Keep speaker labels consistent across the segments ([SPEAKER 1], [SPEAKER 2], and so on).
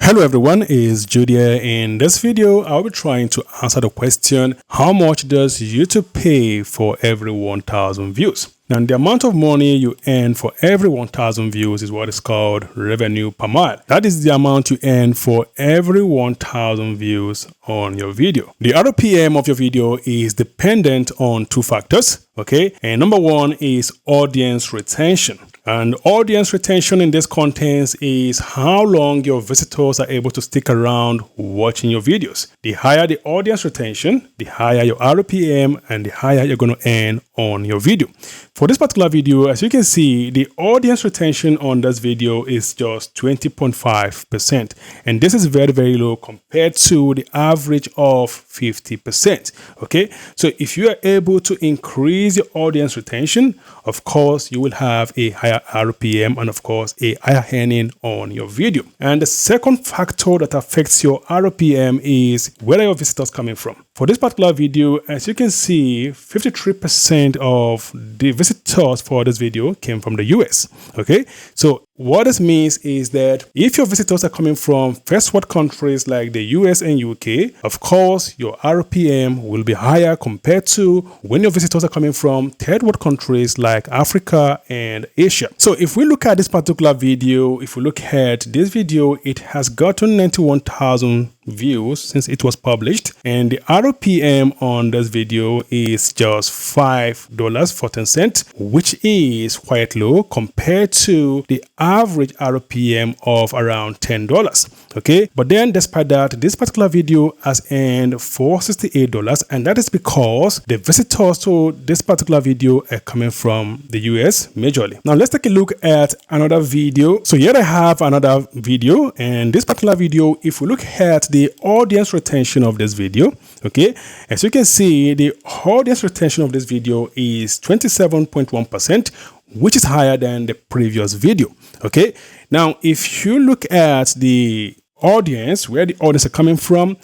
[SPEAKER 1] Hello everyone, it's Jude here. In this video, I'll be trying to answer the question, how much does YouTube pay for every 1,000 views? Now, the amount of money you earn for every 1,000 views is what is called revenue per mile. That is the amount you earn for every 1,000 views on your video. The RPM of your video is dependent on two factors, okay? And number one is audience retention. And audience retention in this context is how long your visitors are able to stick around watching your videos. The higher the audience retention, the higher your RPM and the higher you're going to earn on your video. For this particular video, as you can see, the audience retention on this video is just 20.5%. And this is very, very low compared to the average of 50%. Okay, so if you are able to increase your audience retention, of course, you will have a higher RPM and of course a higher earning on your video. And the second factor that affects your RPM is where are your visitors coming from. For this particular video, as you can see, 53% of the visitors for this video came from the US. Okay, so what this means is that if your visitors are coming from first world countries like the US and UK, of course, your RPM will be higher compared to when your visitors are coming from third world countries like Africa and Asia. So if we look at this particular video, if we look at this video, it has gotten 91,000 views since it was published, and the RPM on this video is just $5.14, which is quite low compared to the average RPM of around $10. Okay, but then despite that, this particular video has earned $468, and that is because the visitors to this particular video are coming from the US majorly. Now let's take a look at another video. So here I have another video, and this particular video, if we look at the audience retention of this video, okay, as you can see, the audience retention of this video is 27.1%, which is higher than the previous video. Okay, now if you look at the audience, where the audience are coming from,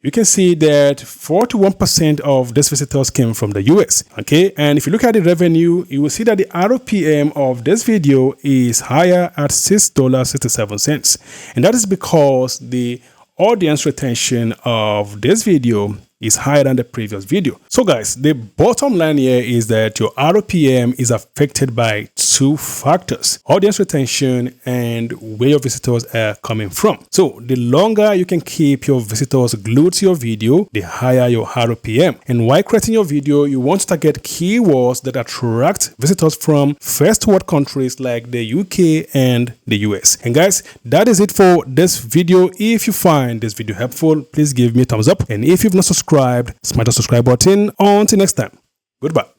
[SPEAKER 1] you can see that 41% of these visitors came from the US. Okay, and if you look at the revenue, you will see that the RPM of this video is higher at $6.67, and that is because the audience retention of this video is higher than the previous video. So guys, the bottom line here is that your RPM is affected by two factors: audience retention and where your visitors are coming from. So the longer you can keep your visitors glued to your video, the higher your RPM. And while creating your video, you want to target keywords that attract visitors from first world countries like the UK and the US. And guys, that is it for this video. If you find this video helpful, please give me a thumbs up. And if you've not subscribed, smash the subscribe button. Until next time, goodbye.